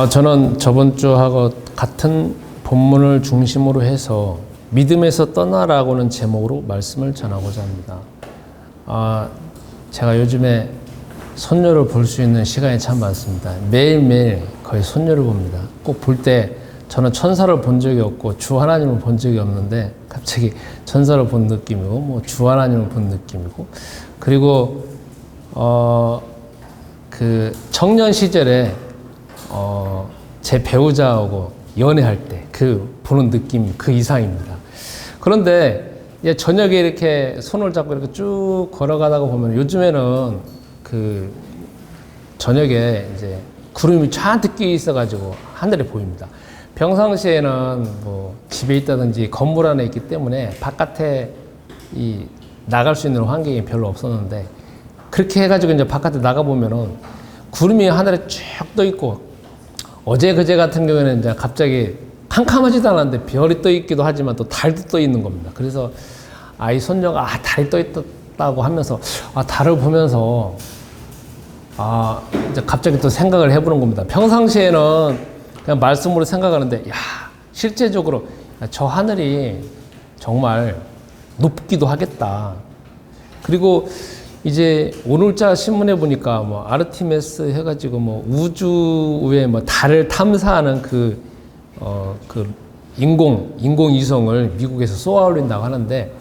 저는 저번 주하고 같은 본문을 중심으로 해서 믿음에서 떠나라고는 제목으로 말씀을 전하고자 합니다. 제가 요즘에 손녀를 볼 수 있는 시간이 참 많습니다. 매일매일 거의 손녀를 봅니다. 꼭 볼 때 저는 천사를 본 적이 없고 주 하나님을 본 적이 없는데 갑자기 천사를 본 느낌이고 뭐 주 하나님을 본 느낌이고, 그리고 그 청년 시절에 제 배우자하고 연애할 때 그 보는 느낌 그 이상입니다. 그런데 저녁에 이렇게 손을 잡고 이렇게 쭉 걸어가다가 보면 요즘에는 그 저녁에 이제 구름이 잔뜩 끼어 있어가지고 하늘에 보입니다. 평상시에는 뭐 집에 있다든지 건물 안에 있기 때문에 바깥에 나갈 수 있는 환경이 별로 없었는데, 그렇게 해가지고 이제 바깥에 나가보면은 구름이 하늘에 쭉 떠 있고, 어제 그제 같은 경우에는 이제 갑자기 캄캄하지도 않았는데 별이 떠 있기도 하지만 또 달도 떠 있는 겁니다. 그래서 이 손녀가 달이 떠 있다고 하면서 달을 보면서 이제 갑자기 또 생각을 해보는 겁니다. 평상시에는 그냥 말씀으로 생각하는데 실제적으로 저 하늘이 정말 높기도 하겠다. 그리고 이제 오늘자 신문에 보니까 뭐 아르테미스 해가지고 뭐 우주에 뭐 달을 탐사하는 그 인공위성을 미국에서 쏘아 올린다고 하는데,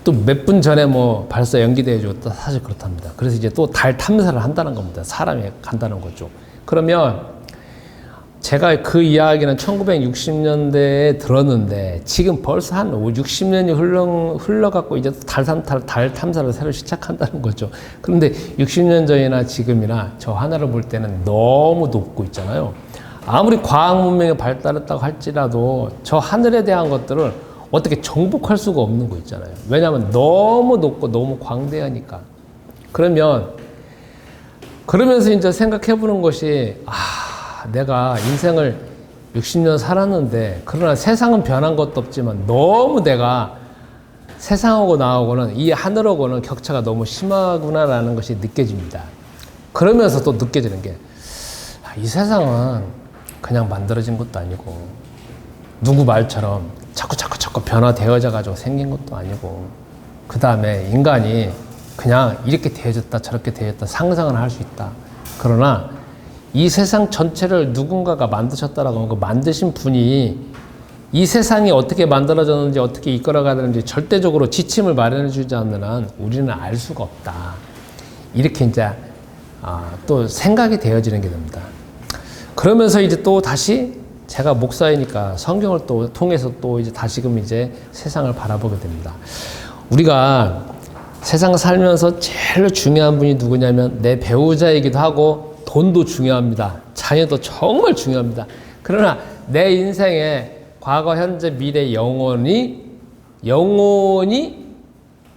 또 몇 분 전에 뭐 발사 연기돼가지고 또 사실 그렇답니다. 그래서 이제 또 달 탐사를 한다는 겁니다. 사람이 간다는 거죠. 그러면 제가 그 이야기는 1960년대에 들었는데 지금 벌써 한 60년이 흘러갖고 이제 달 탐사를 새로 시작한다는 거죠. 그런데 60년 전이나 지금이나 저 하나를 볼 때는 너무 높고 있잖아요. 아무리 과학 문명이 발달했다고 할지라도 저 하늘에 대한 것들을 어떻게 정복할 수가 없는 거 있잖아요. 왜냐하면 너무 높고 너무 광대하니까. 그러면서 이제 생각해 보는 것이, 내가 인생을 60년 살았는데, 그러나 세상은 변한 것도 없지만 너무 내가 세상하고 나하고는 이 하늘하고는 격차가 너무 심하구나라는 것이 느껴집니다. 그러면서 또 느껴지는 게, 이 세상은 그냥 만들어진 것도 아니고 누구 말처럼 자꾸 변화되어져 가지고 생긴 것도 아니고, 그 다음에 인간이 그냥 이렇게 되어졌다 저렇게 되어졌다 상상을 할 수 있다. 그러나 이 세상 전체를 누군가가 만드셨다라고 하면 그 만드신 분이 이 세상이 어떻게 만들어졌는지 어떻게 이끌어가는지 절대적으로 지침을 마련해 주지 않는 한 우리는 알 수가 없다. 이렇게 이제 또 생각이 되어지는 게 됩니다. 그러면서 이제 또 다시 제가 목사이니까 성경을 또 통해서 또 이제 다시금 이제 세상을 바라보게 됩니다. 우리가 세상 살면서 제일 중요한 분이 누구냐면 내 배우자이기도 하고 돈도 중요합니다. 자녀도 정말 중요합니다. 그러나 내 인생의 과거, 현재, 미래, 영원히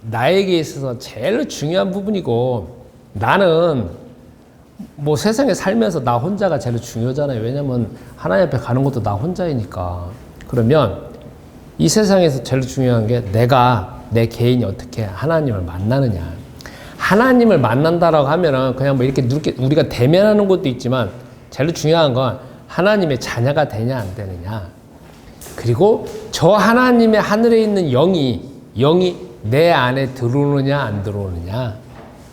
나에게 있어서 제일 중요한 부분이고, 나는 뭐 세상에 살면서 나 혼자가 제일 중요하잖아요. 왜냐면 하나님 앞에 가는 것도 나 혼자이니까. 그러면 이 세상에서 제일 중요한 게 내 개인이 어떻게 하나님을 만나느냐. 하나님을 만난다라고 하면은 그냥 뭐 이렇게 우리가 대면하는 것도 있지만, 제일 중요한 건 하나님의 자녀가 되냐 안 되느냐. 그리고 저 하나님의 하늘에 있는 영이 내 안에 들어오느냐 안 들어오느냐.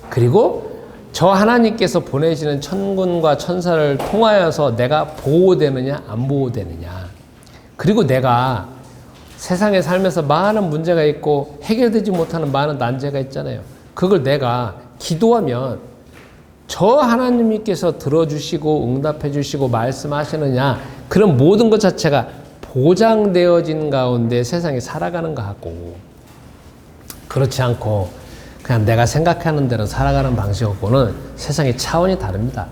그리고 저 하나님께서 보내시는 천군과 천사를 통하여서 내가 보호되느냐 안 보호되느냐. 그리고 내가 세상에 살면서 많은 문제가 있고 해결되지 못하는 많은 난제가 있잖아요. 그걸 내가 기도하면 저 하나님께서 들어주시고 응답해 주시고 말씀하시느냐, 그런 모든 것 자체가 보장되어진 가운데 세상에 살아가는 것 같고, 그렇지 않고 그냥 내가 생각하는 대로 살아가는 방식하고는 세상의 차원이 다릅니다.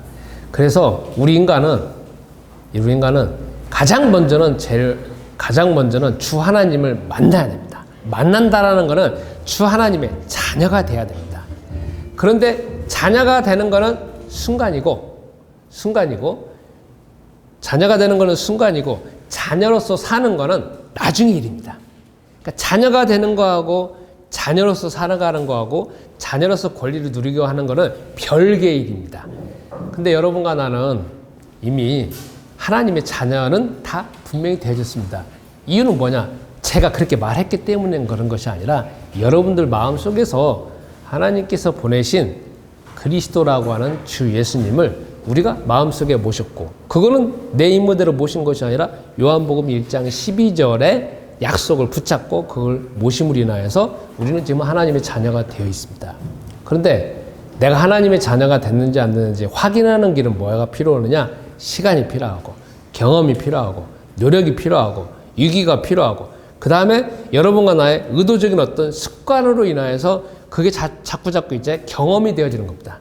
그래서 우리 인간은 가장 먼저는 주 하나님을 만나야 됩니다. 만난다라는 것은 주 하나님의 자녀가 돼야 됩니다. 그런데 자녀가 되는 것은 순간이고 자녀가 되는 것은 순간이고, 자녀로서 사는 것은 나중의 일입니다. 그러니까 자녀가 되는 거하고 자녀로서 살아가는 거하고 자녀로서 권리를 누리고 하는 거는 별개의 일입니다. 근데 여러분과 나는 이미 하나님의 자녀는 다 분명히 되어졌습니다. 이유는 뭐냐? 제가 그렇게 말했기 때문에 그런 것이 아니라 여러분들 마음속에서 하나님께서 보내신 그리스도라고 하는 주 예수님을 우리가 마음속에 모셨고, 그거는 내 임무대로 모신 것이 아니라 요한복음 1장 12절에 약속을 붙잡고 그걸 모심으로 인하여서 우리는 지금 하나님의 자녀가 되어 있습니다. 그런데 내가 하나님의 자녀가 됐는지 안 됐는지 확인하는 길은 뭐가 필요하느냐? 시간이 필요하고, 경험이 필요하고, 노력이 필요하고, 유기가 필요하고, 그 다음에 여러분과 나의 의도적인 어떤 습관으로 인하여서 그게 자꾸 이제 경험이 되어지는 겁니다.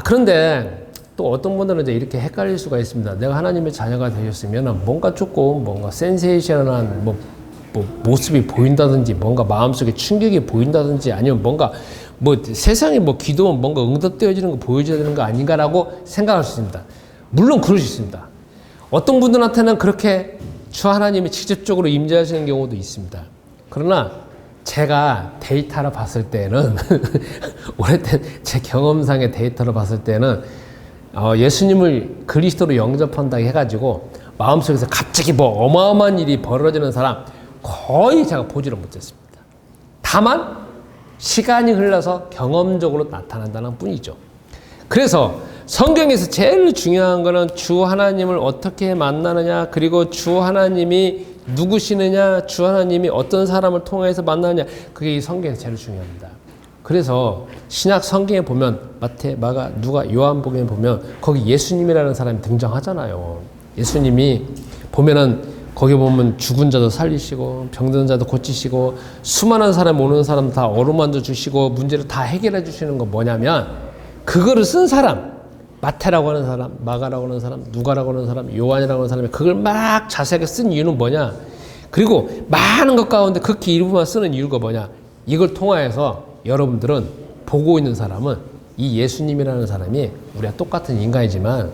그런데 또 어떤 분들은 이제 이렇게 헷갈릴 수가 있습니다. 내가 하나님의 자녀가 되셨으면 뭔가 조금 뭔가 센세이션한 모습이 보인다든지, 뭔가 마음속에 충격이 보인다든지, 아니면 뭔가 세상에 기도면 뭔가 응답되어지는 거 보여줘야 되는 거 아닌가라고 생각할 수 있습니다. 물론 그럴 수 있습니다. 어떤 분들한테는 그렇게 주 하나님이 직접적으로 임재하시는 경우도 있습니다. 그러나 제가 데이터를 봤을 때는 오래된 제 경험상의 데이터를 봤을 때는 예수님을 그리스도로 영접한다고 해가지고 마음속에서 갑자기 어마어마한 일이 벌어지는 사람 거의 제가 보지를 못했습니다. 다만 시간이 흘러서 경험적으로 나타난다는 뿐이죠. 그래서 성경에서 제일 중요한 거는 주 하나님을 어떻게 만나느냐, 그리고 주 하나님이 누구시느냐, 주 하나님이 어떤 사람을 통해서 만나느냐, 그게 이 성경에서 제일 중요합니다. 그래서 신약 성경에 보면 마태, 마가, 누가, 요한복음에 보면 거기 예수님이라는 사람이 등장하잖아요. 예수님이 보면은 거기 보면 죽은 자도 살리시고 병든 자도 고치시고 수많은 사람 오는 사람 다 어루만져 주시고 문제를 다 해결해 주시는 거 뭐냐면, 그거를 쓴 사람, 마태라고 하는 사람, 마가라고 하는 사람, 누가라고 하는 사람, 요한이라고 하는 사람이 그걸 막 자세하게 쓴 이유는 뭐냐? 그리고 많은 것 가운데 극히 일부만 쓰는 이유가 뭐냐? 이걸 통하여서 여러분들은 보고 있는 사람은 이 예수님이라는 사람이 우리가 똑같은 인간이지만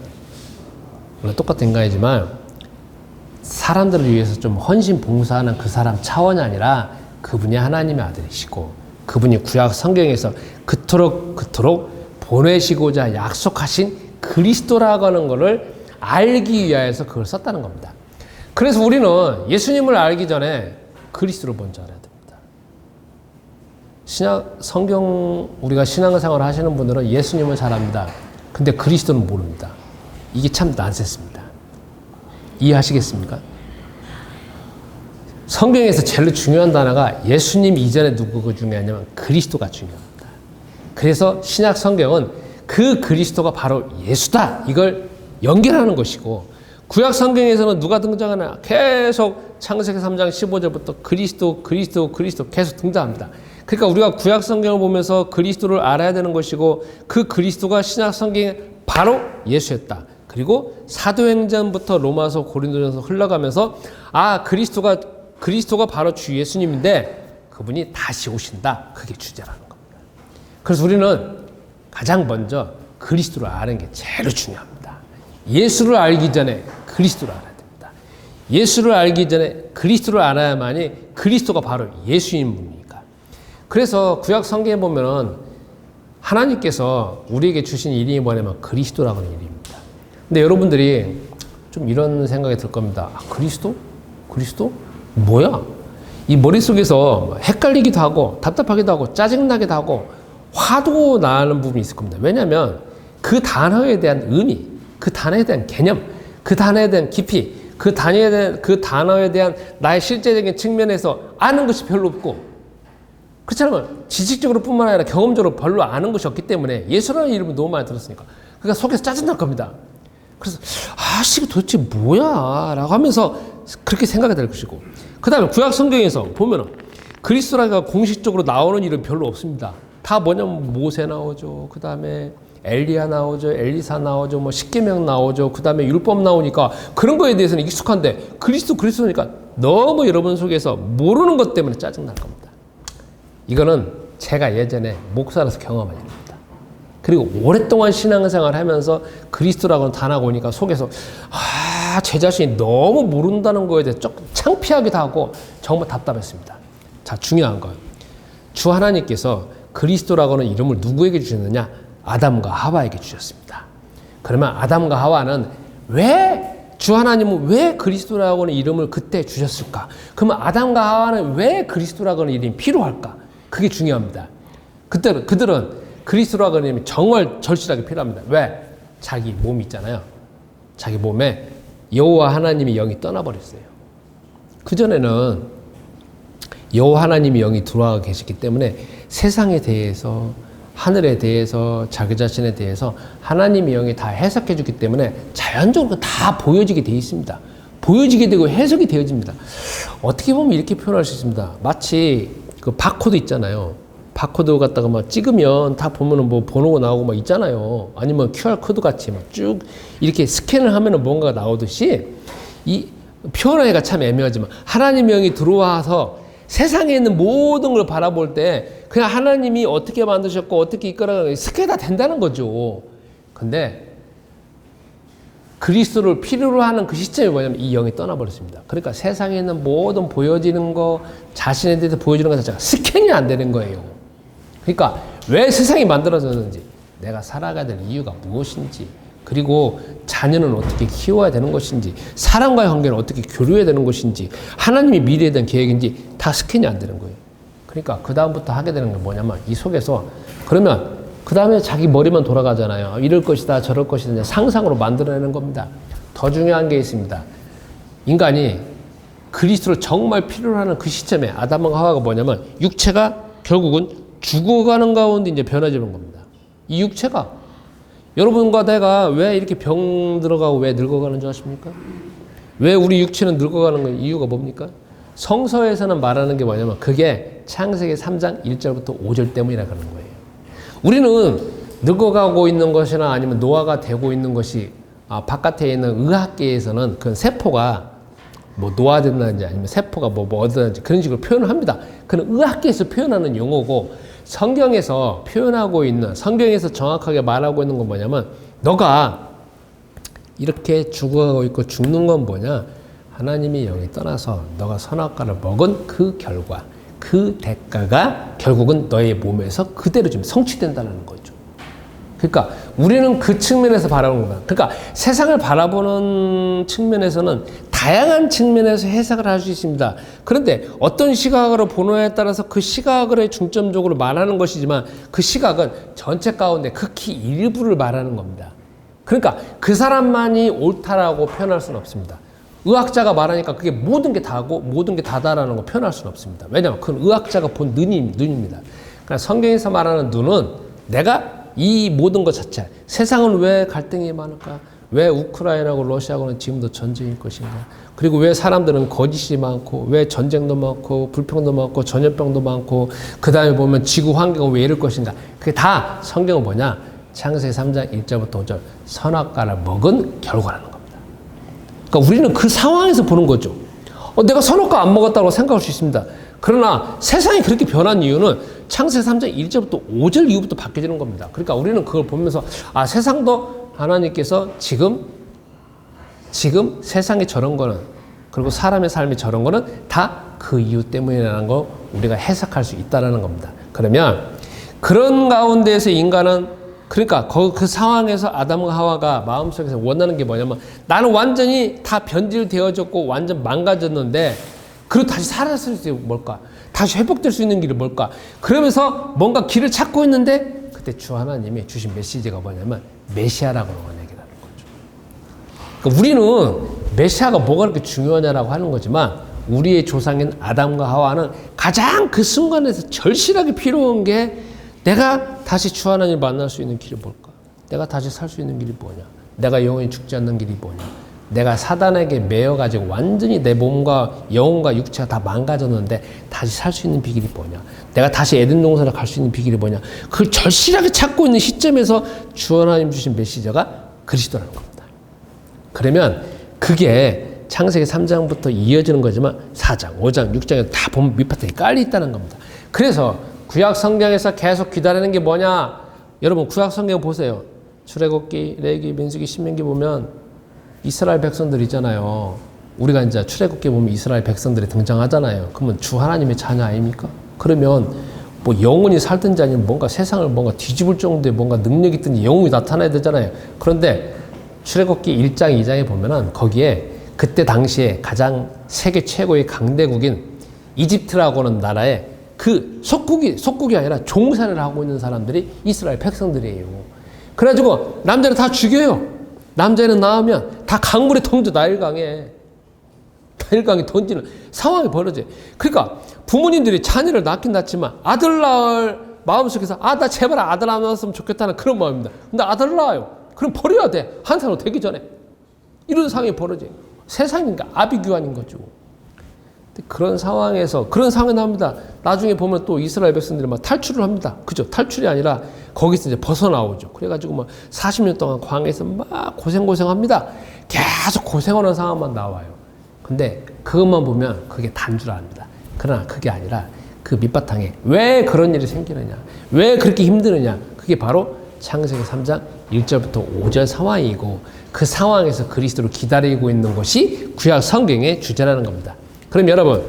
사람들을 위해서 좀 헌신 봉사하는 그 사람 차원이 아니라 그분이 하나님의 아들이시고 그분이 구약 성경에서 그토록 보내시고자 약속하신 그리스도라고 하는 것을 알기 위하여서 그걸 썼다는 겁니다. 그래서 우리는 예수님을 알기 전에 그리스도를 먼저 알아야 됩니다. 성경 우리가 신앙생활을 하시는 분들은 예수님을 잘 압니다. 근데 그리스도는 모릅니다. 이게 참 난세스입니다. 이해하시겠습니까? 성경에서 제일 중요한 단어가 예수님 이전에 누구가 중요하냐면 그리스도가 중요합니다. 그래서 신약 성경은 그 그리스도가 바로 예수다, 이걸 연결하는 것이고, 구약 성경에서는 누가 등장하나 계속 창세기 3장 15절부터 그리스도 계속 등장합니다. 그러니까 우리가 구약 성경을 보면서 그리스도를 알아야 되는 것이고, 그 그리스도가 신약 성경에 바로 예수였다. 그리고 사도행전부터 로마서 고린도전서 흘러가면서 그리스도가 바로 주 예수님인데 그분이 다시 오신다. 그게 주제라는 겁니다. 그래서 우리는 가장 먼저 그리스도를 아는 게 제일 중요합니다. 예수를 알기 전에 그리스도를 알아야 됩니다. 예수를 알기 전에 그리스도를 알아야만이 그리스도가 바로 예수인 분이니까. 그래서 구약 성경에 보면은 하나님께서 우리에게 주신 이름이 뭐냐면 그리스도라고 하는 이름입니다. 근데 여러분들이 좀 이런 생각이 들 겁니다. 그리스도? 뭐야? 이 머릿속에서 헷갈리기도 하고 답답하기도 하고 짜증나기도 하고 화도 나는 부분이 있을 겁니다. 왜냐하면 그 단어에 대한 의미, 그 단어에 대한 개념, 그 단어에 대한 깊이, 그 단어에 대한 나의 실제적인 측면에서 아는 것이 별로 없고, 그렇잖아요. 지식적으로 뿐만 아니라 경험적으로 별로 아는 것이 없기 때문에 예수라는 이름을 너무 많이 들었으니까 그러니까 속에서 짜증날 겁니다. 그래서 이게 도대체 뭐야? 라고 하면서 그렇게 생각이 될 것이고, 그 다음에 구약 성경에서 보면은 그리스도라가 공식적으로 나오는 일은 별로 없습니다. 다 뭐냐면 모세 나오죠. 그 다음에 엘리야 나오죠. 엘리사 나오죠. 십계명 나오죠. 그 다음에 율법 나오니까 그런 거에 대해서는 익숙한데 그리스도니까 너무 여러분 속에서 모르는 것 때문에 짜증날 겁니다. 이거는 제가 예전에 목사로서 경험한 일입니다. 그리고 오랫동안 신앙생활 하면서 그리스도라고는 단어가 오니까 속에서 제 자신이 너무 모른다는 거에 대해 조금 창피하기도 하고 정말 답답했습니다. 자, 중요한 건 주 하나님께서 그리스도라고는 이름을 누구에게 주셨느냐? 아담과 하와에게 주셨습니다. 그러면 아담과 하와는 왜 주 하나님은 왜 그리스도라고 하는 이름을 그때 주셨을까? 그러면 아담과 하와는 왜 그리스도라고 하는 이름이 필요할까? 그게 중요합니다. 그들은 그리스도라고 하는 이름이 정말 절실하게 필요합니다. 왜? 자기 몸이 있잖아요. 자기 몸에 여호와 하나님의 영이 떠나버렸어요. 그전에는 여호와 하나님의 영이 들어와 계셨기 때문에 세상에 대해서, 하늘에 대해서, 자기 자신에 대해서 하나님의 영이 다 해석해 주기 때문에 자연적으로 다 보여지게 되어 있습니다. 보여지게 되고 해석이 되어집니다. 어떻게 보면 이렇게 표현할 수 있습니다. 마치 그 바코드 있잖아요. 바코드 갖다가 막 찍으면 다 보면은 뭐 번호가 나오고 막 있잖아요. 아니면 QR코드 같이 막 쭉 이렇게 스캔을 하면은 뭔가가 나오듯이, 이 표현하기가 참 애매하지만 하나님의 영이 들어와서 세상에 있는 모든 걸 바라볼 때 그냥 하나님이 어떻게 만드셨고 어떻게 이끌어가고 스캔 다 된다는 거죠. 근데 그리스도를 필요로 하는 그 시점이 뭐냐면 이 영이 떠나버렸습니다. 그러니까 세상에 있는 모든 보여지는 거, 자신에 대해서 보여주는 것 자체가 스캔이 안 되는 거예요. 그러니까 왜 세상이 만들어졌는지, 내가 살아가야 될 이유가 무엇인지, 그리고 자녀는 어떻게 키워야 되는 것인지, 사람과의 관계는 어떻게 교류해야 되는 것인지, 하나님이 미래에 대한 계획인지 다 스캔이 안 되는 거예요. 그러니까 그 다음부터 하게 되는 게 뭐냐면 이 속에서, 그러면 그 다음에 자기 머리만 돌아가잖아요. 이럴 것이다 저럴 것이다 상상으로 만들어내는 겁니다. 더 중요한 게 있습니다. 인간이 그리스도를 정말 필요로 하는 그 시점에 아담과 하와가 뭐냐면 육체가 결국은 죽어가는 가운데 이제 변화지는 겁니다. 이 육체가, 여러분과 내가 왜 이렇게 병 들어가고 왜 늙어가는 줄 아십니까? 왜 우리 육체는 늙어가는 이유가 뭡니까? 성서에서는 말하는 게 뭐냐면 그게 창세기 3장 1절부터 5절 때문이라 그러는 거예요. 우리는 늙어가고 있는 것이나 아니면 노화가 되고 있는 것이 바깥에 있는 의학계에서는 그 세포가 뭐 노화된다든지 아니면 세포가 뭐 어디든지 그런 식으로 표현을 합니다. 그는 의학계에서 표현하는 용어고, 성경에서 표현하고 있는, 성경에서 정확하게 말하고 있는 건 뭐냐면 너가 이렇게 죽어가고 있고 죽는 건 뭐냐? 하나님의 영이 떠나서 너가 선악과를 먹은 그 결과, 그 대가가 결국은 너의 몸에서 그대로 좀 성취된다는 거죠. 그러니까 우리는 그 측면에서 바라보는 거야. 그러니까 세상을 바라보는 측면에서는 다양한 측면에서 해석을 할 수 있습니다. 그런데 어떤 시각으로 보느냐에 따라서 그 시각을 중점적으로 말하는 것이지만 그 시각은 전체 가운데 극히 일부를 말하는 겁니다. 그러니까 그 사람만이 옳다라고 표현할 수는 없습니다. 의학자가 말하니까 그게 모든 게 다고 모든 게 다다라는 거 표현할 수는 없습니다. 왜냐하면 그건 의학자가 본 눈입니다. 그러니까 성경에서 말하는 눈은 내가 이 모든 것 자체, 세상은 왜 갈등이 많을까? 왜 우크라이나하고 러시아하고는 지금도 전쟁일 것인가? 그리고 왜 사람들은 거짓이 많고, 왜 전쟁도 많고, 불평도 많고, 전염병도 많고, 그 다음에 보면 지구 환경은 왜 이럴 것인가? 그게 다 성경은 뭐냐? 창세기 3장 1절부터 5절 선악과를 먹은 결과라는 겁니다. 그러니까 우리는 그 상황에서 보는 거죠. 내가 선악과 안 먹었다고 생각할 수 있습니다. 그러나 세상이 그렇게 변한 이유는 창세기 3장 1절부터 5절 이후부터 바뀌어지는 겁니다. 그러니까 우리는 그걸 보면서 세상도 하나님께서 지금 세상이 저런 거는, 그리고 사람의 삶이 저런 거는 다 그 이유 때문이라는 거 우리가 해석할 수 있다는 겁니다. 그러면 그런 가운데에서 인간은, 그러니까 그 상황에서 아담과 하와가 마음속에서 원하는 게 뭐냐면 나는 완전히 다 변질되어졌고 완전 망가졌는데 그리고 다시 살아날 수 있는 뭘까? 다시 회복될 수 있는 길이 뭘까? 그러면서 뭔가 길을 찾고 있는데 그때 주 하나님이 주신 메시지가 뭐냐면 메시아라고 하는 얘기라는 거죠. 그러니까 우리는 메시아가 뭐가 그렇게 중요하냐라고 하는 거지만 우리의 조상인 아담과 하와는 가장 그 순간에서 절실하게 필요한 게 내가 다시 주 하나님을 만날 수 있는 길이 뭘까? 내가 다시 살 수 있는 길이 뭐냐? 내가 영원히 죽지 않는 길이 뭐냐? 내가 사단에게 매여가지고 완전히 내 몸과 영혼과 육체가 다 망가졌는데 다시 살 수 있는 비결이 뭐냐? 내가 다시 에덴 동산을 갈 수 있는 비결이 뭐냐? 그걸 절실하게 찾고 있는 시점에서 주 하나님 주신 메시지가 그리스도라는 겁니다. 그러면 그게 창세기 3장부터 이어지는 거지만 4장, 5장, 6장에 다 보면 밑바탕에 깔려 있다는 겁니다. 그래서 구약 성경에서 계속 기다리는 게 뭐냐? 여러분 구약 성경 보세요. 출애굽기, 레위기, 민수기, 신명기 보면 이스라엘 백성들 있잖아요. 우리가 이제 출애굽기 보면 이스라엘 백성들이 등장하잖아요. 그러면 주 하나님의 자녀 아닙니까? 그러면 뭐 영혼이 살든지 아니면 뭔가 세상을 뭔가 뒤집을 정도의 뭔가 능력이 있든지 영웅이 나타나야 되잖아요. 그런데 출애굽기 1장, 2장에 보면은 거기에 그때 당시에 가장 세계 최고의 강대국인 이집트라고 하는 나라에 그 속국이 아니라 종살이를 하고 있는 사람들이 이스라엘 백성들이에요. 그래가지고 남자를 다 죽여요. 남자는 낳으면 다 강물에 던져 나일강에 던지는 상황이 벌어져요. 그러니까 부모님들이 자녀를 낳긴 낳지만 아들 낳을 마음속에서 나 제발 아들 안 낳았으면 좋겠다는 그런 마음입니다. 근데 아들 낳아요. 그럼 버려야 돼. 한 살로 되기 전에. 이런 상황이 벌어져요. 세상인가 아비규환인 거죠. 그런 상황에 나옵니다. 나중에 보면 또 이스라엘 백성들이 막 탈출을 합니다. 그죠? 탈출이 아니라 거기서 이제 벗어나오죠. 그래가지고 막 40년 동안 광야에서 막 고생합니다. 계속 고생하는 상황만 나와요. 근데 그것만 보면 그게 단 줄 압니다. 그러나 그게 아니라 그 밑바탕에 왜 그런 일이 생기느냐, 왜 그렇게 힘드느냐, 그게 바로 창세기 3장 1절부터 5절 상황이고 그 상황에서 그리스도를 기다리고 있는 것이 구약 성경의 주제라는 겁니다. 그럼 여러분,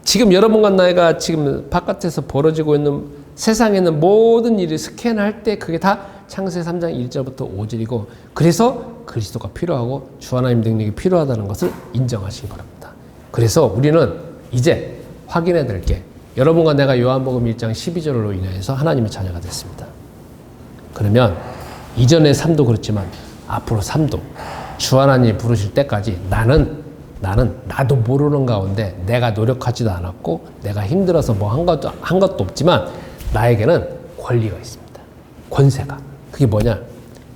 지금 여러분과 나이가 지금 바깥에서 벌어지고 있는 세상에 있는 모든 일을 스캔할 때 그게 다 창세기 3장 1절부터 5절이고 그래서 그리스도가 필요하고 주 하나님 능력이 필요하다는 것을 인정하시기 바랍니다. 그래서 우리는 이제 확인해야 될 게 여러분과 내가 요한복음 1장 12절로 인해서 하나님의 자녀가 됐습니다. 그러면 이전의 삶도 그렇지만 앞으로 삶도 주 하나님이 부르실 때까지 나는 나도 모르는 가운데 내가 노력하지도 않았고 내가 힘들어서 뭐 한 것도 없지만 나에게는 권리가 있습니다. 권세가. 그게 뭐냐?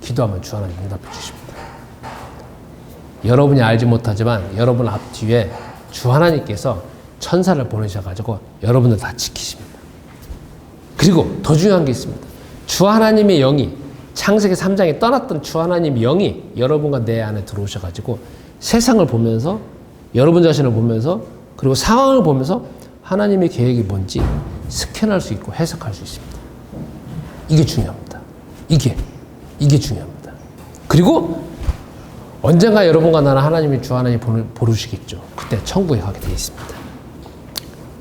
기도하면 주 하나님 응답해 주십니다. 여러분이 알지 못하지만 여러분 앞뒤에 주 하나님께서 천사를 보내셔가지고 여러분들 다 지키십니다. 그리고 더 중요한 게 있습니다. 주 하나님의 영이 창세기 3장에 떠났던 주 하나님의 영이 여러분과 내 안에 들어오셔가지고 세상을 보면서 여러분 자신을 보면서 그리고 상황을 보면서 하나님의 계획이 뭔지 스캔할 수 있고 해석할 수 있습니다. 이게 중요합니다. 이게 중요합니다. 그리고 언젠가 여러분과 나는 하나님이 주 하나님 부르시겠죠. 그때 천국에 가게 되어 있습니다.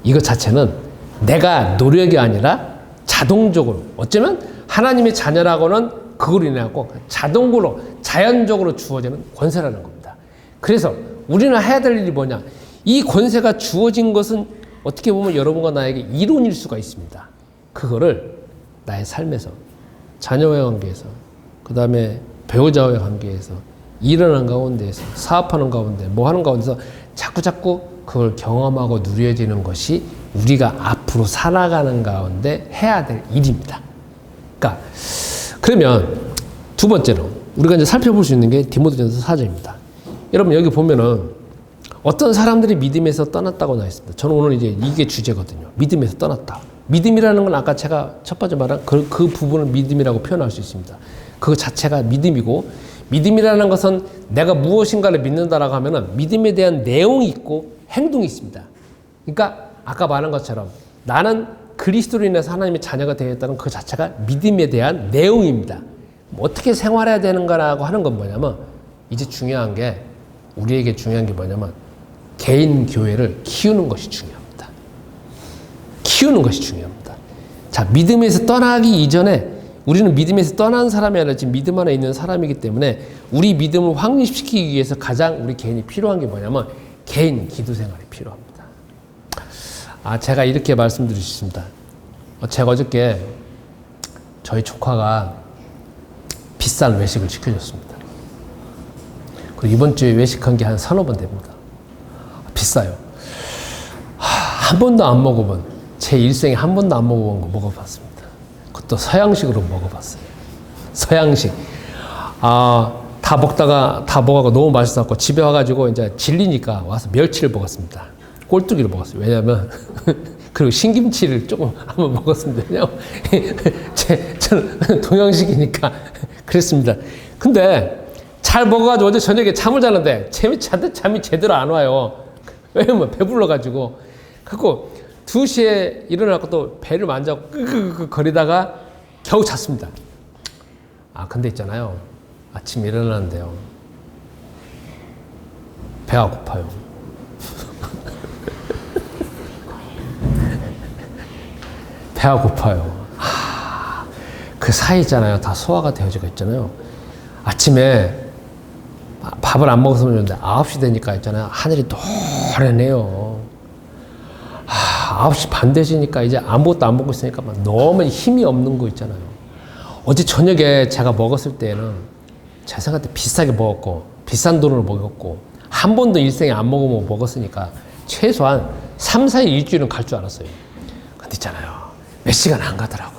이것 자체는 내가 노력이 아니라 자동적으로 어쩌면 하나님의 자녀라고는 그걸로 인해서 자동으로 자연적으로 주어지는 권세라는 겁니다. 그래서 우리는 해야 될 일이 뭐냐? 이 권세가 주어진 것은 어떻게 보면 여러분과 나에게 이론일 수가 있습니다. 그거를 나의 삶에서, 자녀와의 관계에서, 그 다음에 배우자와의 관계에서, 일하는 가운데에서, 사업하는 가운데, 뭐 하는 가운데서 자꾸 그걸 경험하고 누려지는 것이 우리가 앞으로 살아가는 가운데 해야 될 일입니다. 그러니까 그러면 두 번째로 우리가 이제 살펴볼 수 있는 게 디모데전서 4장입니다. 여러분 여기 보면은 어떤 사람들이 믿음에서 떠났다고 나와 있습니다. 저는 오늘 이제 이게 주제거든요. 믿음에서 떠났다. 믿음이라는 건 아까 제가 첫 번째 말한 그 부분을 믿음이라고 표현할 수 있습니다. 그 자체가 믿음이고 믿음이라는 것은 내가 무엇인가를 믿는다라고 하면은 믿음에 대한 내용이 있고 행동이 있습니다. 그러니까 아까 말한 것처럼 나는 그리스도로 인해서 하나님의 자녀가 되었다는 그 자체가 믿음에 대한 내용입니다. 어떻게 생활해야 되는가라고 하는 건 뭐냐면 이제 우리에게 중요한 게 뭐냐면 개인 교회를 키우는 것이 중요합니다. 키우는 것이 중요합니다. 자, 믿음에서 떠나기 이전에 우리는 믿음에서 떠난 사람이 아니라 지금 믿음 안에 있는 사람이기 때문에 우리 믿음을 확립시키기 위해서 가장 우리 개인이 필요한 게 뭐냐면 개인 기도 생활이 필요합니다. 제가 이렇게 말씀드릴 수 있습니다. 제가 어저께 저희 조카가 비싼 외식을 시켜줬습니다. 그리고 이번 주에 외식한 게 한 서너 번 됩니다. 비싸요. 한 번도 안 먹어본, 제 일생에 한 번도 안 먹어본 거 먹어봤습니다. 그것도 서양식으로 먹어봤어요. 서양식. 다 먹어가고 너무 맛있었고 집에 와가지고 이제 질리니까 와서 멸치를 먹었습니다. 꼴뚜기를 먹었어요. 왜냐면 그리고 신김치를 조금 한번 먹었습니다. 왜냐면 저는 동양식이니까 그랬습니다. 근데 잘 먹어가지고 어제 저녁에 잠을 자는데 잠이 제대로 안 와요. 왜냐면 배불러가지고. 그래서 2시에 일어나고 또 배를 만져고 끄끄끄 거리다가 겨우 잤습니다. 근데 있잖아요. 아침 일어나는데요. 배가 고파요. 배가 고파요. 그 사이 있잖아요. 다 소화가 되어지고 있잖아요. 아침에 밥을 안 먹어서 그러는데 9시 되니까 있잖아요. 하늘이 노래네요. 9시 반 되시니까 이제 아무것도 안 먹고 있으니까 막 너무 힘이 없는 거 있잖아요. 어제 저녁에 제가 먹었을 때는 제 생각할 때 비싸게 먹었고, 비싼 돈으로 먹었고, 한 번도 일생에 안 먹었으니까 최소한 3, 4일 일주일은 갈 줄 알았어요. 근데 있잖아요. 몇 시간 안 가더라고.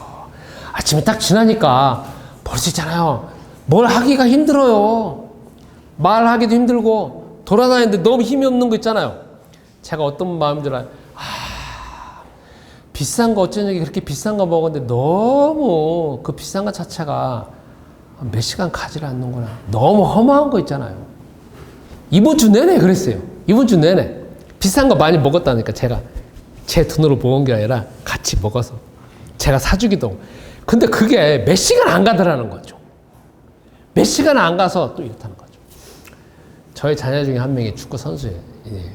아침에 딱 지나니까 벌써 있잖아요. 뭘 하기가 힘들어요. 말하기도 힘들고 돌아다니는데 너무 힘이 없는 거 있잖아요. 제가 어떤 마음인 줄 알아요? 비싼 거 어쩌냐고 그렇게 비싼 거 먹었는데 너무 그 비싼 거 자체가 몇 시간 가지를 않는구나. 너무 허무한 거 있잖아요. 이번 주 내내 그랬어요. 이번 주 내내. 비싼 거 많이 먹었다니까 제가. 제 돈으로 모은 게 아니라 같이 먹어서. 제가 사주기도 하고. 근데 그게 몇 시간 안 가더라는 거죠. 몇 시간 안 가서 또 이렇다는 거죠. 저희 자녀 중에 한 명이 축구 선수예요.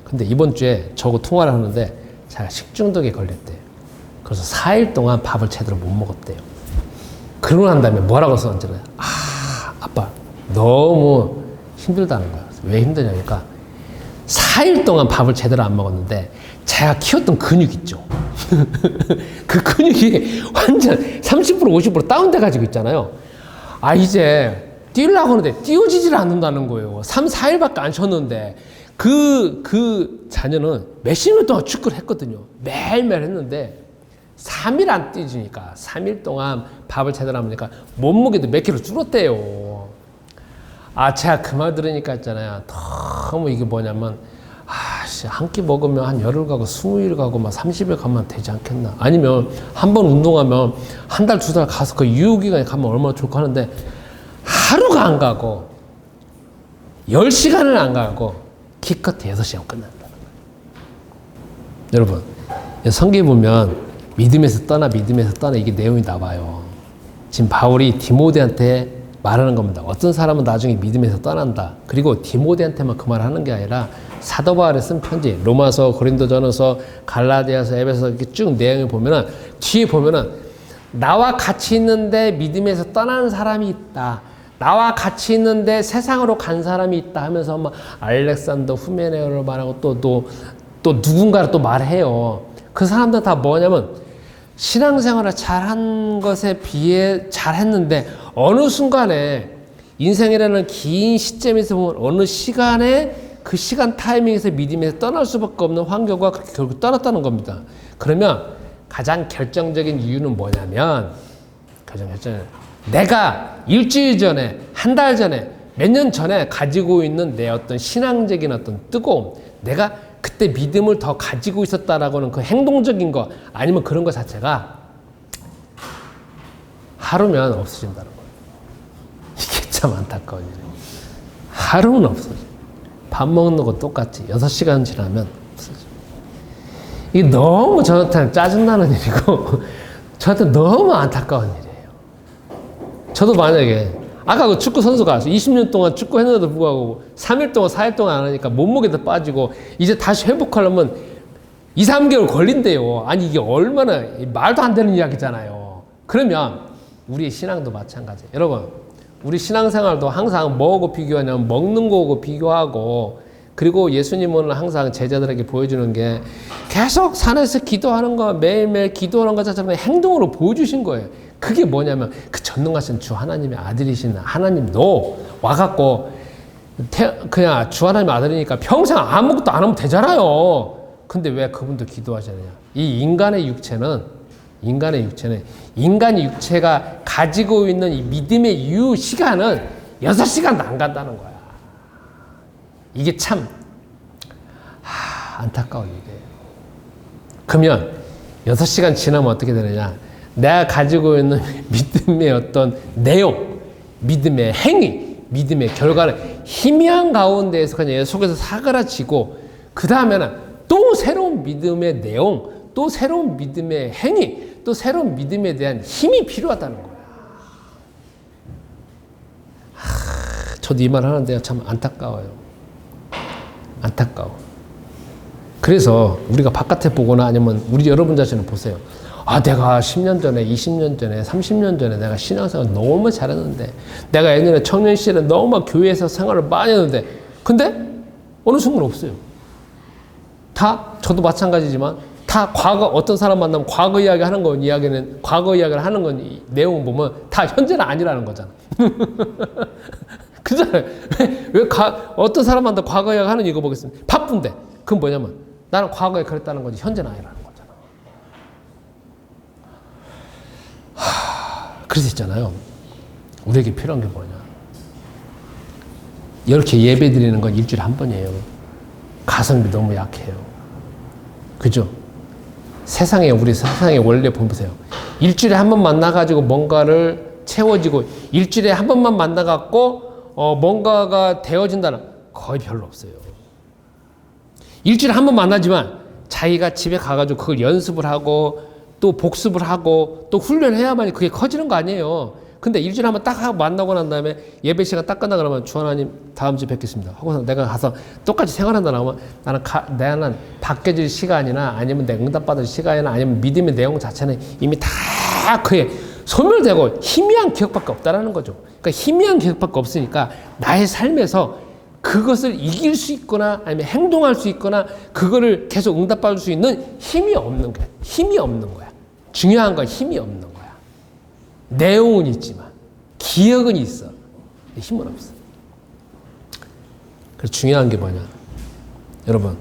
근데 이번 주에 저하고 통화를 하는데 제가 식중독에 걸렸대요. 그래서 4일 동안 밥을 제대로 못 먹었대요. 그러고 난 다음에 뭐라고 썼는지는 아빠 너무 힘들다는 거야. 왜 힘드냐니까 4일 동안 밥을 제대로 안 먹었는데 제가 키웠던 근육 있죠. 그 근육이 완전 30% 50% 다운돼 가지고 있잖아요. 이제 뛰려고 하는데 뛰어지질 않는다는 거예요. 3, 4일밖에 안 쉬었는데 그 자녀는 몇십 년 동안 축구를 했거든요. 매일매일 했는데 3일 안 뛰지니까 3일 동안 밥을 제대로 안 먹으니까 몸무게도 몇 킬로 줄었대요. 제가 그 말 들으니까 있잖아요. 너무 이게 뭐냐면 한 끼 먹으면 한 열흘 가고 20일 가고 막 30일 가면 되지 않겠나. 아니면 한 번 운동하면 한 달, 2달 가서 그 유효기간에 가면 얼마나 좋고 하는데 하루가 안 가고 10시간을 안 가고 기껏해 6시간 끝난다는 거예요. 여러분, 성경에 보면 믿음에서 떠나 이게 내용이 나와요. 지금 바울이 디모데한테 말하는 겁니다. 어떤 사람은 나중에 믿음에서 떠난다. 그리고 디모데한테만 그 말을 하는 게 아니라 사도 바울이 쓴 편지, 로마서, 고린도전서, 갈라디아서, 에베소서 이렇게 쭉 내용을 보면은 뒤에 보면은 나와 같이 있는데 믿음에서 떠난 사람이 있다. 나와 같이 있는데 세상으로 간 사람이 있다 하면서 막 알렉산더 후메네오를 말하고 또 누군가를 또 말해요. 그 사람들 다 뭐냐면 신앙생활을 잘한 것에 비해 잘했는데 어느 순간에 인생이라는 긴 시점에서 보면 어느 시간에 그 시간 타이밍에서 믿음에서 떠날 수밖에 없는 환경과 그렇게 결국 떠났다는 겁니다. 그러면 가장 결정적인 이유는 뭐냐면 내가 일주일 전에, 한 달 전에, 몇 년 전에 가지고 있는 내 어떤 신앙적인 어떤 뜨거움, 내가 그때 믿음을 더 가지고 있었다라고는 그 행동적인 거 아니면 그런 거 자체가 하루면 없어진다는 거예요. 이게 참 안타까운 일이에요. 하루는 없어져. 밥 먹는 거 똑같이 6시간 지나면 없어져. 이게 너무 저한테는 짜증나는 일이고 저한테 너무 안타까운 일이에요. 저도 만약에 아까 그 축구 선수가 20년 동안 축구 했는데도 불구하고 3일 동안 4일 동안 안 하니까 몸무게도 빠지고 이제 다시 회복하려면 2, 3개월 걸린대요. 아니 이게 얼마나 말도 안 되는 이야기잖아요. 그러면 우리의 신앙도 마찬가지예요. 여러분 우리 신앙생활도 항상 뭐하고 비교하냐면 먹는 거하고 비교하고 그리고 예수님은 항상 제자들에게 보여주는 게 계속 산에서 기도하는 거 매일매일 기도하는 것 자체는 행동으로 보여주신 거예요. 그게 뭐냐면 그 전능하신 주 하나님의 아들이신 하나님도 와갖고 그냥 주 하나님의 아들이니까 평생 아무것도 안 하면 되잖아요. 근데 왜 그분도 기도하시느냐. 이 인간의 육체는 인간의 육체가 가지고 있는 이 믿음의 유효 시간은 6시간도 안 간다는 거야. 이게 참 안타까운 일이에요. 그러면 6시간 지나면 어떻게 되느냐. 내가 가지고 있는 믿음의 어떤 내용, 믿음의 행위, 믿음의 결과를 희미한 가운데에서 그냥 속에서 사그라지고 그 다음에는 또 새로운 믿음의 내용, 또 새로운 믿음의 행위, 또 새로운 믿음에 대한 힘이 필요하다는 거야. 저도 이 말 하는데요. 참 안타까워요. 안타까워. 그래서 우리가 바깥에 보거나 아니면 우리 여러분 자신을 보세요. 내가 10년 전에, 20년 전에, 30년 전에 내가 신앙생활 너무 잘했는데 내가 예전에 청년 시절에 너무 교회에서 생활을 많이 했는데 근데 어느 순간 없어요. 다 저도 마찬가지지만 다 과거 어떤 사람 만나면 과거 이야기 하는 건 이야기는 과거 이야기를 하는 건 내용 보면 다 현재는 아니라는 거잖아. 그잖아요. 어떤 사람 만나 과거 이야기 하는 이거 보겠습니다. 바쁜데 그건 뭐냐면 나는 과거에 그랬다는 거지 현재는 아니라는 거잖아. 그래서 있잖아요. 우리에게 필요한 게 뭐냐? 이렇게 예배 드리는 건 일주일에 한 번이에요. 가성비 너무 약해요. 그죠? 우리 세상의 원래 보세요. 일주일에 한 번 만나가지고 뭔가를 채워지고, 일주일에 한 번만 만나갖고, 뭔가가 되어진다는, 거의 별로 없어요. 일주일에 한 번 만나지만, 자기가 집에 가가지고 그걸 연습을 하고, 또 복습을 하고, 또 훈련해야만 그게 커지는 거 아니에요. 근데 일주일에 한 번 딱 하고 만나고 난 다음에 예배 시간 딱 끝나 그러면 주 하나님 다음 주에 뵙겠습니다. 하고서 내가 가서 똑같이 생활한다 나오면 나는 바뀌어질 시간이나 아니면 내 응답받을 시간이나 아니면 믿음의 내용 자체는 이미 다 그에 소멸되고 희미한 기억밖에 없다라는 거죠. 그러니까 희미한 기억밖에 없으니까 나의 삶에서 그것을 이길 수 있거나 아니면 행동할 수 있거나 그거를 계속 응답받을 수 있는 힘이 없는 거야. 힘이 없는 거야. 중요한 건 힘이 없는 거야. 내용은 있지만 기억은 있어. 힘은 없어. 그래서 중요한 게 뭐냐? 여러분,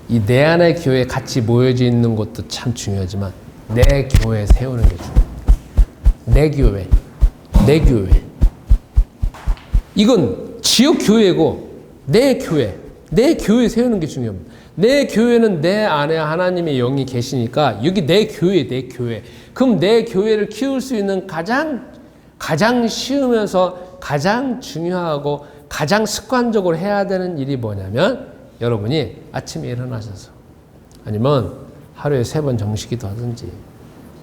이 내 안의 교회에 같이 모여져 있는 것도 참 중요하지만 내 교회 세우는 게 중요해요. 내 교회. 이건 지역 교회고 내 교회 세우는 게 중요합니다. 내 교회는 내 안에 하나님의 영이 계시니까 여기 내 교회. 그럼 내 교회를 키울 수 있는 가장 쉬우면서 가장 중요하고 가장 습관적으로 해야 되는 일이 뭐냐면 여러분이 아침에 일어나셔서 아니면 하루에 3번 정식기도 하든지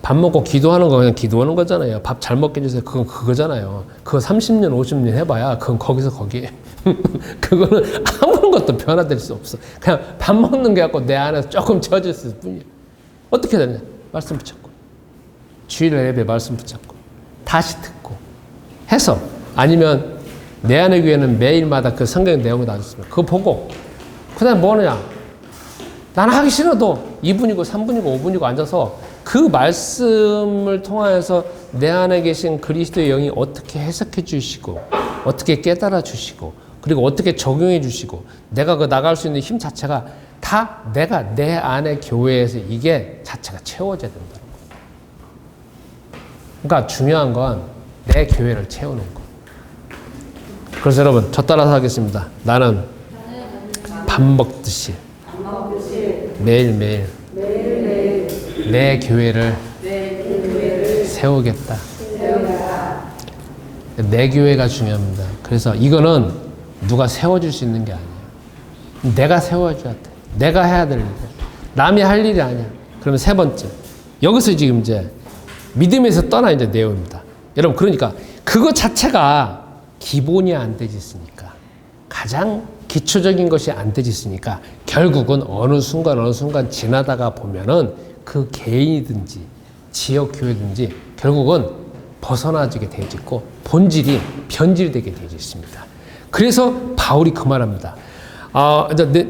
밥 먹고 기도하는 거 그냥 기도하는 거잖아요. 밥 잘 먹게 해주세요. 그건 그거잖아요. 그거 30년, 50년 해봐야 그건 거기서 거기에. 그거는 아무것도 변화될 수 없어. 그냥 밥 먹는 게 갖고 내 안에서 조금 채워졌을 뿐이에요. 어떻게 되냐? 말씀 붙잡고. 주일 예배 말씀 붙잡고. 다시 듣고. 해서. 아니면 내 안의 교회는 매일마다 그 성경 내용이 나왔습니다. 그거 보고. 그 다음에 뭐냐? 나는 하기 싫어도 2분이고 3분이고 5분이고 앉아서 그 말씀을 통하여서 내 안에 계신 그리스도의 영이 어떻게 해석해 주시고 어떻게 깨달아 주시고 그리고 어떻게 적용해 주시고 내가 그 나갈 수 있는 힘 자체가 다 내가 내 안의 교회에서 이게 자체가 채워져야 된다는 거예요. 그러니까 중요한 건 내 교회를 채우는 거. 그래서 여러분 저 따라서 하겠습니다. 나는 밥 먹듯이 매일매일 내 교회를 세우겠다. 내 교회가 중요합니다. 그래서 이거는 누가 세워줄 수 있는 게 아니에요. 내가 세워줘야 돼. 내가 해야 될 일이야. 남이 할 일이 아니야. 그러면 3번째. 여기서 지금 이제 믿음에서 떠나 이제 내용입니다. 여러분 그러니까 그거 자체가 기본이 안 되지 있으니까 가장 기초적인 것이 안 되지 있으니까 결국은 어느 순간 지나다가 보면은 그 개인이든지 지역 교회든지 결국은 벗어나지게 되어 있고 본질이 변질되게 되어 있습니다. 그래서 바울이 그 말합니다.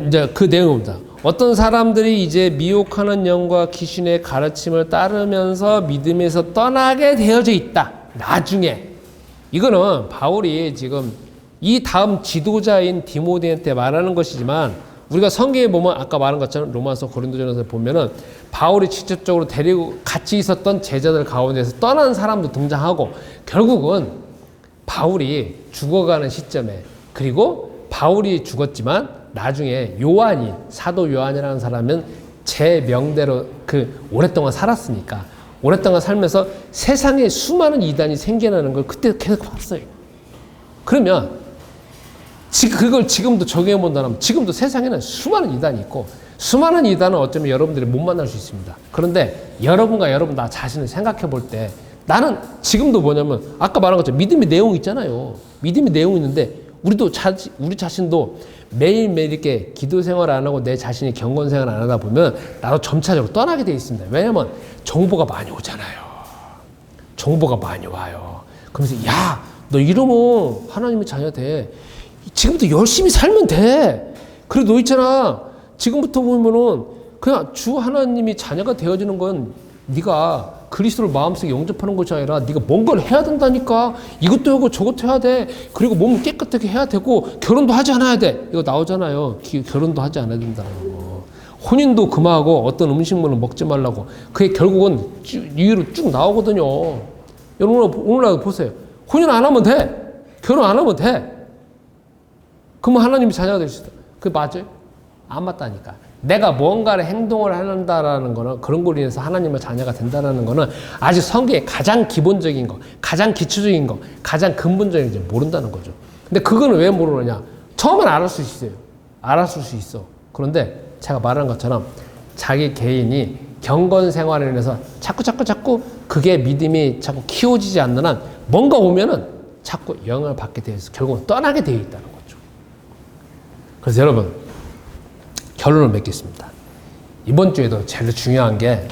이제 그 내용입니다. 어떤 사람들이 이제 미혹하는 영과 귀신의 가르침을 따르면서 믿음에서 떠나게 되어져 있다. 나중에 이거는 바울이 지금 이 다음 지도자인 디모데한테 말하는 것이지만 우리가 성경에 보면 아까 말한 것처럼 로마서 고린도전에서 보면은 바울이 직접적으로 데리고 같이 있었던 제자들 가운데서 떠난 사람도 등장하고 결국은 바울이 죽어가는 시점에 그리고 바울이 죽었지만 나중에 요한이 사도 요한이라는 사람은 제 명대로 그 오랫동안 살았으니까 오랫동안 살면서 세상에 수많은 이단이 생겨나는 걸 그때 계속 봤어요. 그러면 그걸 지금도 적용해 본다면 지금도 세상에는 수많은 이단이 있고 수많은 이단은 어쩌면 여러분들이 못 만날 수 있습니다. 그런데 여러분과 여러분 나 자신을 생각해 볼 때 나는 지금도 뭐냐면 아까 말한 것처럼 믿음의 내용이 있잖아요. 믿음의 내용이 있는데 우리 자신도 매일매일 이렇게 기도 생활 안 하고 내 자신이 경건 생활 안 하다 보면 나도 점차적으로 떠나게 돼 있습니다. 왜냐면 정보가 많이 오잖아요. 정보가 많이 와요. 그러면서 야, 너 이러면 하나님의 자녀 돼. 지금부터 열심히 살면 돼. 그래 너 있잖아. 지금부터 보면은 그냥 주 하나님이 자녀가 되어지는 건 네가 그리스도를 마음속에 영접하는 것이 아니라 네가 뭔가를 해야 된다니까. 이것도 하고 저것도 해야 돼. 그리고 몸 깨끗하게 해야 되고 결혼도 하지 않아야 돼. 이거 나오잖아요. 결혼도 하지 않아야 된다는 거. 혼인도 금하고 어떤 음식물을 먹지 말라고. 그게 결국은 위로 쭉 나오거든요. 여러분 오늘날 보세요. 혼인 안 하면 돼. 결혼 안 하면 돼. 그러면 하나님이 자녀가 될 수 있다. 그게 맞아요? 안 맞다니까. 내가 뭔가를 행동을 한다라는 거는 그런 걸로 인해서 하나님의 자녀가 된다라는 거는 아직 성경의 가장 기본적인 거, 가장 기초적인 거, 가장 근본적인 게 모른다는 거죠. 근데 그거는 왜 모르느냐? 처음엔 알았을 수 있어요. 알았을 수 있어. 그런데 제가 말한 것처럼 자기 개인이 경건 생활을 인해서 자꾸 그게 믿음이 자꾸 키워지지 않는 한 뭔가 오면은 자꾸 영향을 받게 되어 있어. 결국은 떠나게 되어 있다는 거죠. 그래서 여러분, 결론을 맺겠습니다. 이번 주에도 제일 중요한 게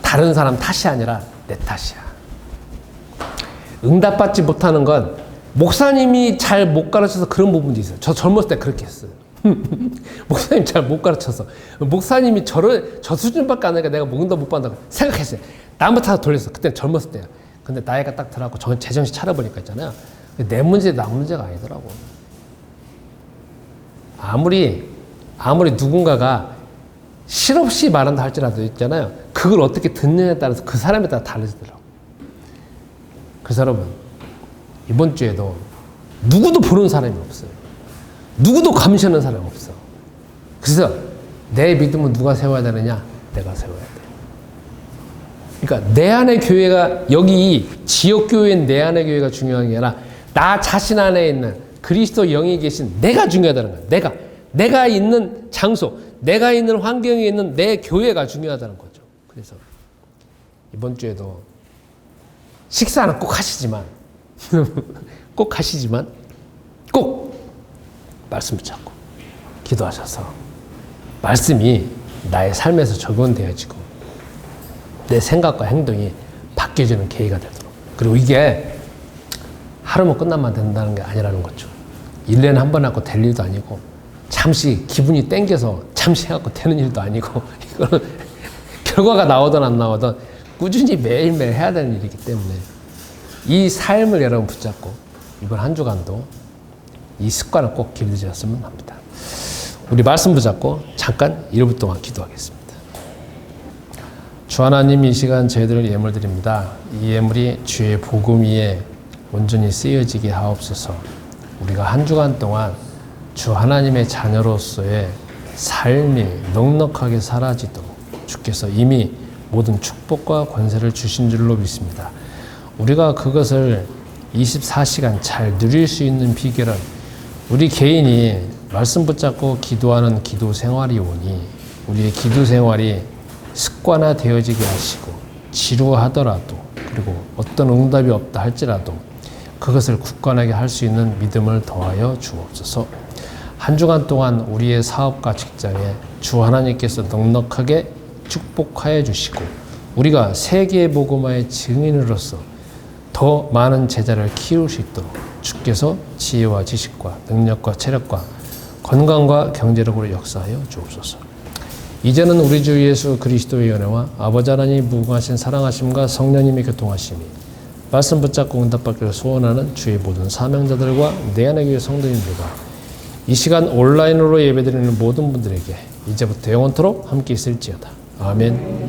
다른 사람 탓이 아니라 내 탓이야. 응답받지 못하는 건 목사님이 잘 못 가르쳐서 그런 부분도 있어요. 저 젊었을 때 그렇게 했어요. 목사님 잘 못 가르쳐서. 목사님이 저 수준밖에 안 하니까 내가 응답 못 받는다고 생각했어요. 남의 탓을 돌렸어. 그때 젊었을 때야. 근데 나이가 딱 들어가고 제정신 차려보니까 있잖아요. 내 문제, 나 문제가 아니더라고. 아무리 누군가가 실없이 말한다 할지라도 있잖아요. 그걸 어떻게 듣느냐에 따라서 그 사람에 따라 달라지더라고. 그래서 여러분, 이번 주에도 누구도 보는 사람이 없어요. 누구도 감시하는 사람이 없어. 그래서 내 믿음은 누가 세워야 되느냐? 내가 세워야 돼. 그러니까 내 안의 교회가, 여기 지역교회인 내 안의 교회가 중요한 게 아니라 나 자신 안에 있는 그리스도 영이 계신 내가 중요하다는 거야. 내가 있는 장소, 내가 있는 환경에 있는 내 교회가 중요하다는 거죠. 그래서 이번 주에도 식사는 꼭 하시지만 꼭 말씀 붙잡고 기도하셔서 말씀이 나의 삶에서 적용되어지고 내 생각과 행동이 바뀌어지는 계기가 되도록. 그리고 이게 하루만 끝나면 된다는 게 아니라는 거죠. 1년에 한 번 하고 될 일도 아니고 잠시 기분이 땡겨서 잠시 해갖고 되는 일도 아니고 이거는 결과가 나오든 안 나오든 꾸준히 매일매일 해야 되는 일이기 때문에 이 삶을 여러분 붙잡고 이번 한 주간도 이 습관을 꼭 길러주셨으면 합니다. 우리 말씀 붙잡고 잠깐 1분 동안 기도하겠습니다. 주 하나님, 이 시간 저희들을 예물 드립니다. 이 예물이 주의 복음 위에 온전히 쓰여지게 하옵소서. 우리가 한 주간 동안 주 하나님의 자녀로서의 삶이 넉넉하게 사라지도록 주께서 이미 모든 축복과 권세를 주신 줄로 믿습니다. 우리가 그것을 24시간 잘 누릴 수 있는 비결은 우리 개인이 말씀 붙잡고 기도하는 기도 생활이 오니 우리의 기도 생활이 습관화 되어지게 하시고 지루하더라도 그리고 어떤 응답이 없다 할지라도 그것을 굳건하게 할 수 있는 믿음을 더하여 주옵소서. 한 주간 동안 우리의 사업과 직장에 주 하나님께서 넉넉하게 축복하여 주시고 우리가 세계의 복음화의 증인으로서 더 많은 제자를 키울 수 있도록 주께서 지혜와 지식과 능력과 체력과 건강과 경제력으로 역사하여 주옵소서. 이제는 우리 주 예수 그리스도의 은혜와 아버지 하나님의 무궁하신 사랑하심과 성령님의 교통하심이 말씀 붙잡고 응답받기를 소원하는 주의 모든 사명자들과 내 안의 교회 성도님들과 이 시간 온라인으로 예배드리는 모든 분들에게 이제부터 영원토록 함께 있을지어다. 아멘.